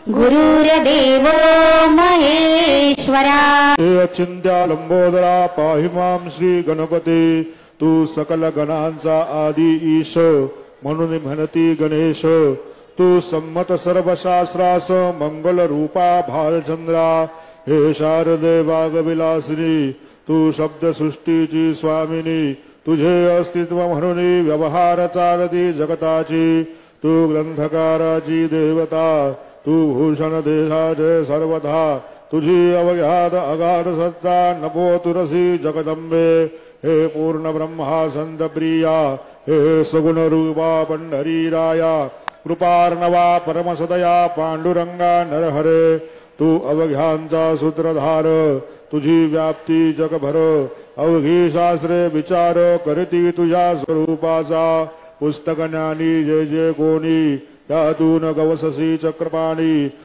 गुरुर्देवो महेश्वरा। हे अचिंत्या लंबोदरा पाहि मां श्री गणपती, तू सकल गणांचा आदी ईश म्हणून म्हणती गणेश। तू संमत सर्व शास्त्रास मंगल रूपा भालचंद्रा, हे शारदे वागविलासिनी तू शब्द सृष्टीची स्वामिनी। तुझे अस्तित्व म्हणून व्यवहार चालती जगताची, तू ग्रंथकाराची देवता, तू भूषण देशाचे सर्वथा। तुझी अवघ्यात अगाध सत्ता नको तुरसी जगदंबे, हे पूर्ण ब्रह्मा संत प्रिया, हे सगुण रूपा पंढरी राया। कृपार्णवा परमसदया पांडुरंगा नरहरे, तू अवघ्यांचा सूत्रधार, तुझी व्याप्ती जगभर। अवघी शास्त्रे विचार करती तुझ्या स्वरूपाचा, पुस्तक ज्ञानी जे जे कोणी त्यातून गवससी चक्रपाणी।